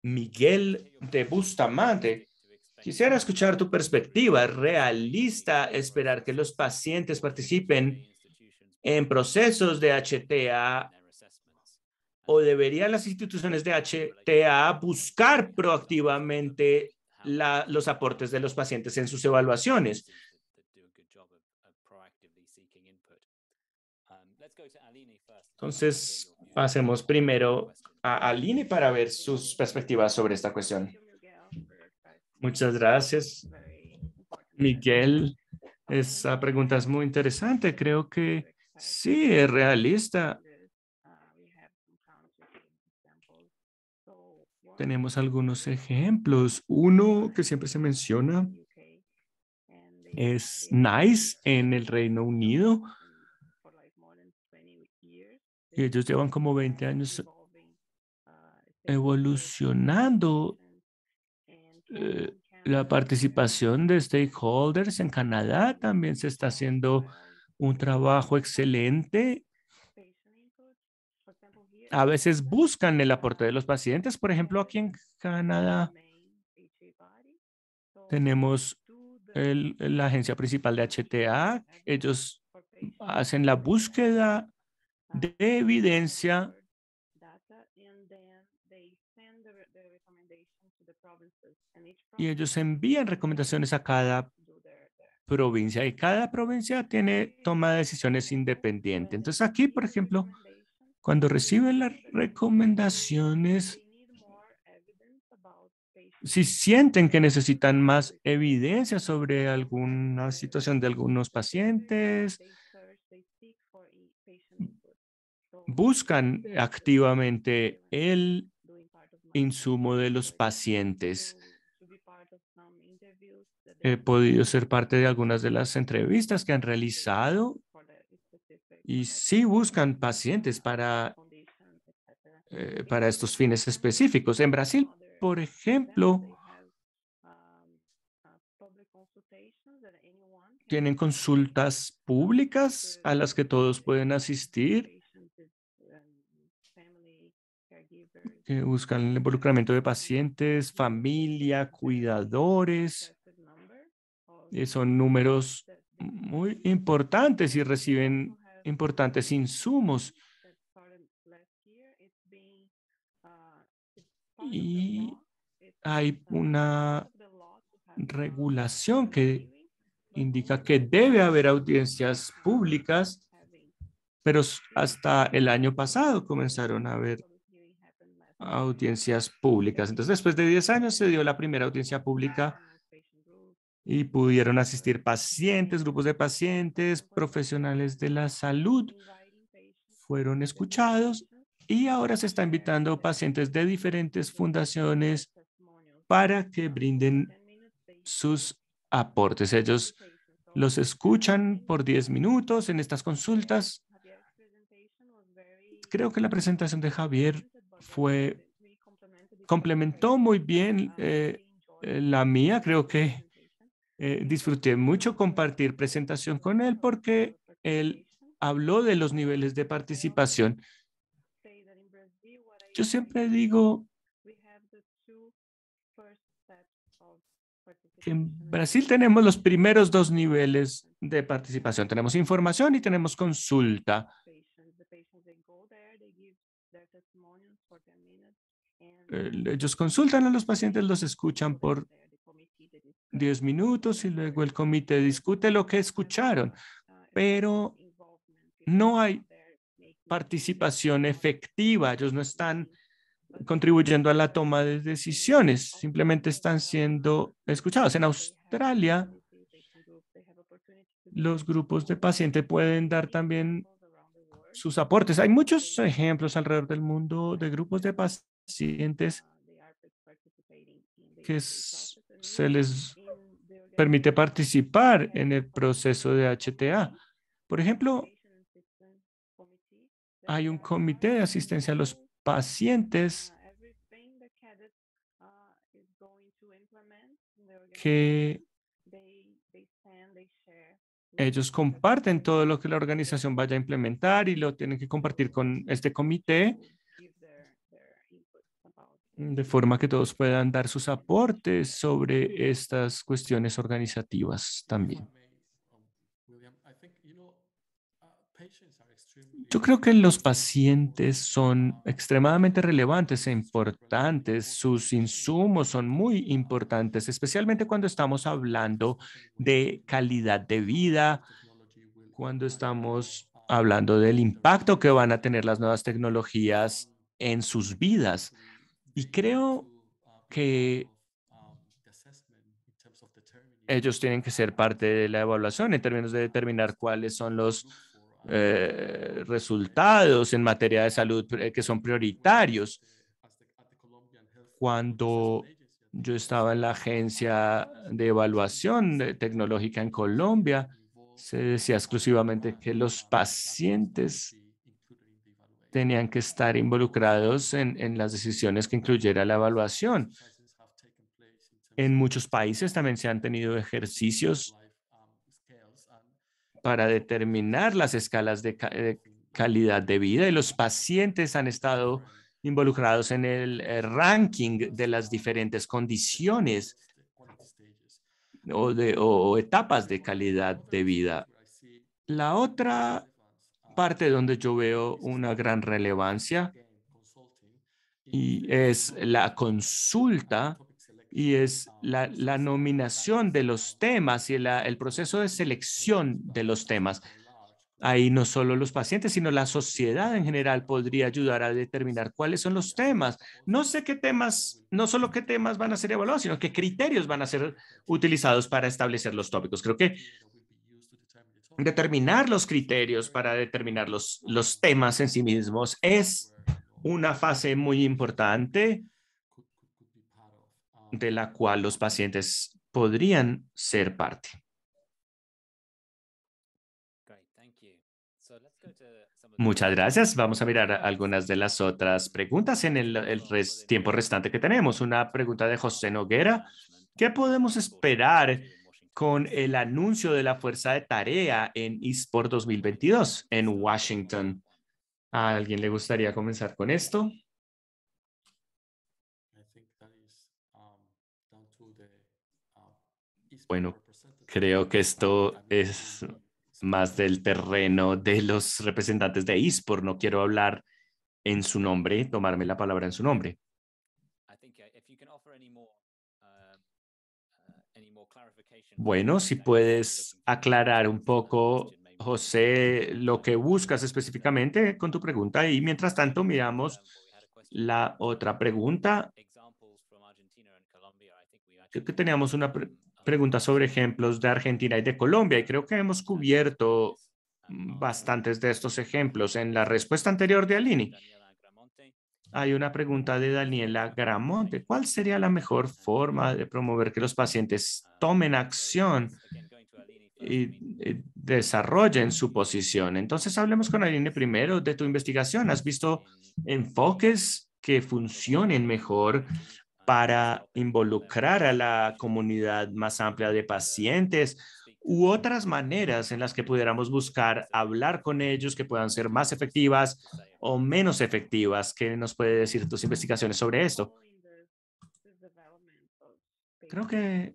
Miguel de Bustamante. Quisiera escuchar tu perspectiva. ¿Es realista esperar que los pacientes participen en procesos de HTA o deberían las instituciones de HTA buscar proactivamente los aportes de los pacientes en sus evaluaciones? Entonces, pasemos primero a Aline para ver sus perspectivas sobre esta cuestión. Muchas gracias, Miguel. Esa pregunta es muy interesante. Creo que sí, es realista. Tenemos algunos ejemplos. Uno que siempre se menciona es NICE en el Reino Unido. Y ellos llevan como 20 años evolucionando la participación de stakeholders. En Canadá también se está haciendo un trabajo excelente. A veces buscan el aporte de los pacientes. Por ejemplo, aquí en Canadá tenemos la agencia principal de HTA. Ellos hacen la búsqueda de evidencia y ellos envían recomendaciones a cada provincia y cada provincia tiene toma de decisiones independiente. Entonces aquí, por ejemplo, cuando reciben las recomendaciones, si sienten que necesitan más evidencia sobre alguna situación de algunos pacientes, buscan activamente el insumo de los pacientes. He podido ser parte de algunas de las entrevistas que han realizado y sí buscan pacientes para estos fines específicos. En Brasil, por ejemplo, tienen consultas públicas a las que todos pueden asistir, que buscan el involucramiento de pacientes, familia, cuidadores. Son números muy importantes y reciben importantes insumos. Y hay una regulación que indica que debe haber audiencias públicas, pero hasta el año pasado comenzaron a haber audiencias públicas. Entonces, después de 10 años se dio la primera audiencia pública y pudieron asistir pacientes, grupos de pacientes, profesionales de la salud, fueron escuchados y ahora se está invitando pacientes de diferentes fundaciones para que brinden sus aportes. Ellos los escuchan por 10 minutos en estas consultas. Creo que la presentación de Javier complementó muy bien la mía. Creo que disfruté mucho compartir presentación con él porque él habló de los niveles de participación. Yo siempre digo que en Brasil tenemos los primeros dos niveles de participación. Tenemos información y tenemos consulta. Ellos consultan a los pacientes, los escuchan por 10 minutos y luego el comité discute lo que escucharon, pero no hay participación efectiva. Ellos no están contribuyendo a la toma de decisiones, simplemente están siendo escuchados. En Australia, los grupos de pacientes pueden dar también sus aportes. Hay muchos ejemplos alrededor del mundo de grupos de pacientes que se les permite participar en el proceso de HTA. Por ejemplo, hay un comité de asistencia a los pacientes que ellos comparten todo lo que la organización vaya a implementar y lo tienen que compartir con este comité de forma que todos puedan dar sus aportes sobre estas cuestiones organizativas también. Yo creo que los pacientes son extremadamente relevantes e importantes. Sus insumos son muy importantes, especialmente cuando estamos hablando de calidad de vida, cuando estamos hablando del impacto que van a tener las nuevas tecnologías en sus vidas. Y creo que ellos tienen que ser parte de la evaluación en términos de determinar cuáles son los resultados en materia de salud que son prioritarios. Cuando yo estaba en la agencia de evaluación tecnológica en Colombia, se decía exclusivamente que los pacientes tenían que estar involucrados en las decisiones que incluyera la evaluación. En muchos países también se han tenido ejercicios para determinar las escalas de calidad de vida y los pacientes han estado involucrados en el ranking de las diferentes condiciones o etapas de calidad de vida. La otra parte donde yo veo una gran relevancia y es la consulta y es la nominación de los temas y el proceso de selección de los temas. Ahí no solo los pacientes, sino la sociedad en general podría ayudar a determinar cuáles son los temas. No sé qué temas, no solo qué temas van a ser evaluados, sino qué criterios van a ser utilizados para establecer los tópicos. Creo que determinar los criterios para determinar los temas en sí mismos es una fase muy importante de la cual los pacientes podrían ser parte. Muchas gracias. Vamos a mirar algunas de las otras preguntas en el tiempo restante que tenemos. Una pregunta de José Noguera. ¿Qué podemos esperar con el anuncio de la fuerza de tarea en eSport 2022 en Washington? ¿A alguien le gustaría comenzar con esto? Bueno, creo que esto es más del terreno de los representantes de eSport. No quiero hablar en su nombre, tomarme la palabra en su nombre. Bueno, si puedes aclarar un poco José, lo que buscas específicamente con tu pregunta y mientras tanto miramos la otra pregunta. Creo que teníamos una pregunta sobre ejemplos de Argentina y de Colombia y creo que hemos cubierto bastantes de estos ejemplos en la respuesta anterior de Alini. Hay una pregunta de Daniela Gramonte. ¿Cuál sería la mejor forma de promover que los pacientes tomen acción y desarrollen su posición? Entonces, hablemos con Aline primero de tu investigación. ¿Has visto enfoques que funcionen mejor para involucrar a la comunidad más amplia de pacientes u otras maneras en las que pudiéramos buscar hablar con ellos que puedan ser más efectivas o menos efectivas? ¿Qué nos puede decir tus investigaciones sobre esto? Creo que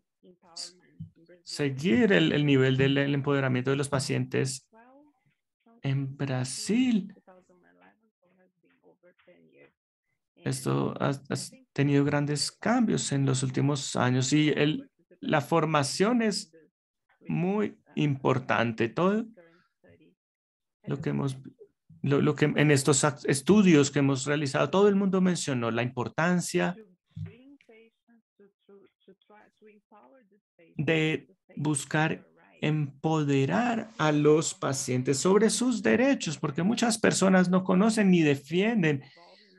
seguir el nivel del empoderamiento de los pacientes en Brasil. Esto ha tenido grandes cambios en los últimos años y la formación es muy importante. Todo lo que hemos, lo que en estos estudios que hemos realizado, todo el mundo mencionó la importancia de buscar empoderar a los pacientes sobre sus derechos, porque muchas personas no conocen ni defienden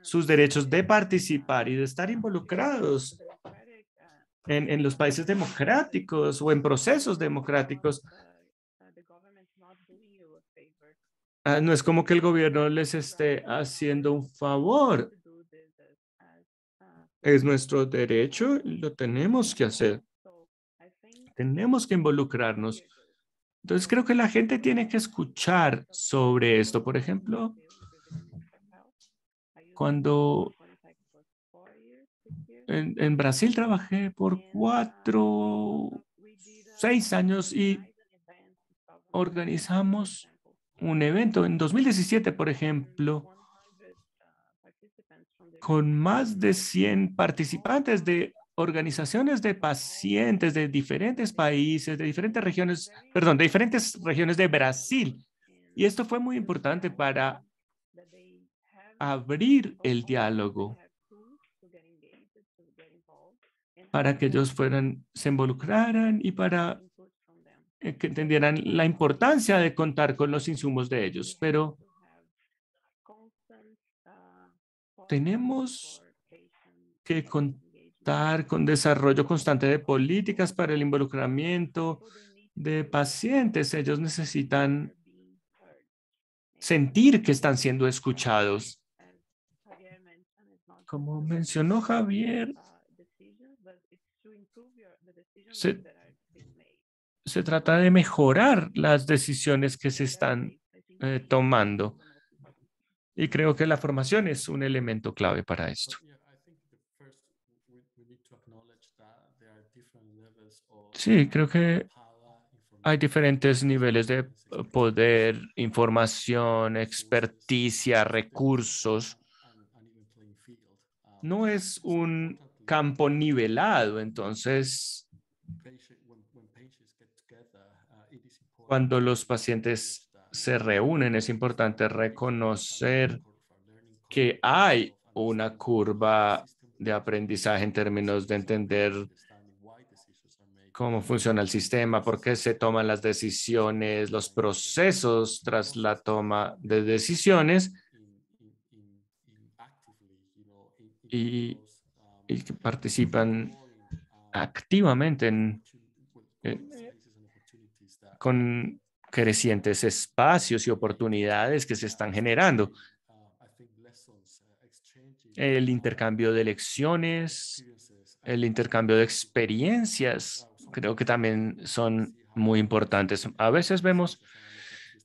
sus derechos de participar y de estar involucrados en los países democráticos o en procesos democráticos. No es como que el gobierno les esté haciendo un favor. Es nuestro derecho y lo tenemos que hacer. Tenemos que involucrarnos. Entonces creo que la gente tiene que escuchar sobre esto. Por ejemplo, cuando en Brasil trabajé por 6 años y organizamos un evento en 2017, por ejemplo, con más de 100 participantes de organizaciones de pacientes de diferentes países, de diferentes regiones, perdón, de diferentes regiones de Brasil. Y esto fue muy importante para abrir el diálogo, para que ellos se involucraran y para que entendieran la importancia de contar con los insumos de ellos. Pero tenemos que contar con desarrollo constante de políticas para el involucramiento de pacientes. Ellos necesitan sentir que están siendo escuchados. Como mencionó Javier, se, se trata de mejorar las decisiones que se están tomando. Y creo que la formación es un elemento clave para esto. Sí, creo que hay diferentes niveles de poder, información, experticia, recursos. No es un campo nivelado, entonces cuando los pacientes se reúnen es importante reconocer que hay una curva de aprendizaje en términos de entender cómo funciona el sistema, por qué se toman las decisiones, los procesos tras la toma de decisiones y, y que participan activamente con crecientes espacios y oportunidades que se están generando. El intercambio de lecciones, el intercambio de experiencias, creo que también son muy importantes. A veces vemos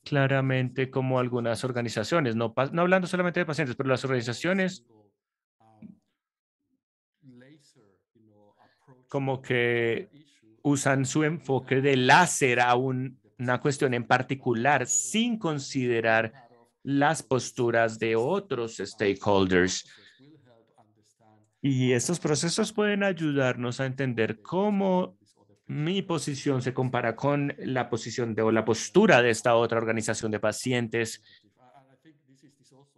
claramente como algunas organizaciones, no hablando solamente de pacientes, pero las organizaciones como que usan su enfoque de láser a una cuestión en particular sin considerar las posturas de otros stakeholders. Y estos procesos pueden ayudarnos a entender cómo mi posición se compara con la posición o la postura de esta otra organización de pacientes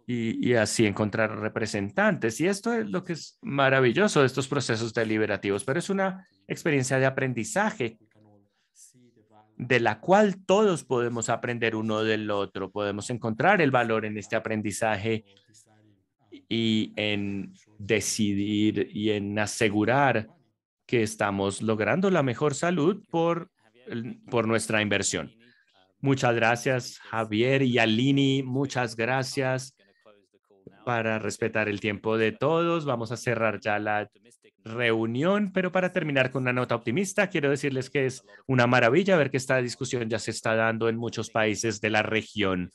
y así encontrar representantes. Y esto es lo que es maravilloso de estos procesos deliberativos, pero es una experiencia de aprendizaje de la cual todos podemos aprender uno del otro, podemos encontrar el valor en este aprendizaje y en decidir y en asegurar que estamos logrando la mejor salud por nuestra inversión. Muchas gracias, Javier y Alini. Muchas gracias para respetar el tiempo de todos. Vamos a cerrar ya la reunión, pero para terminar con una nota optimista, quiero decirles que es una maravilla ver que esta discusión ya se está dando en muchos países de la región.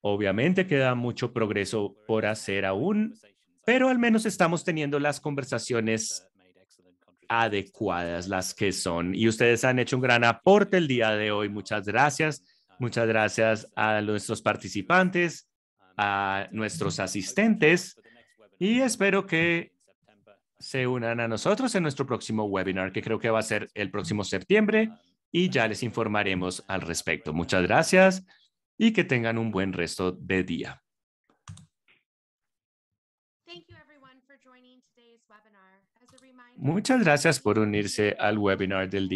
Obviamente queda mucho progreso por hacer aún, pero al menos estamos teniendo las conversaciones adecuadas, las que son. Y ustedes han hecho un gran aporte el día de hoy. Muchas gracias. Muchas gracias a nuestros participantes, a nuestros asistentes y espero que se unan a nosotros en nuestro próximo webinar, que creo que va a ser el próximo septiembre y ya les informaremos al respecto. Muchas gracias y que tengan un buen resto de día. Muchas gracias por unirse al webinar del día.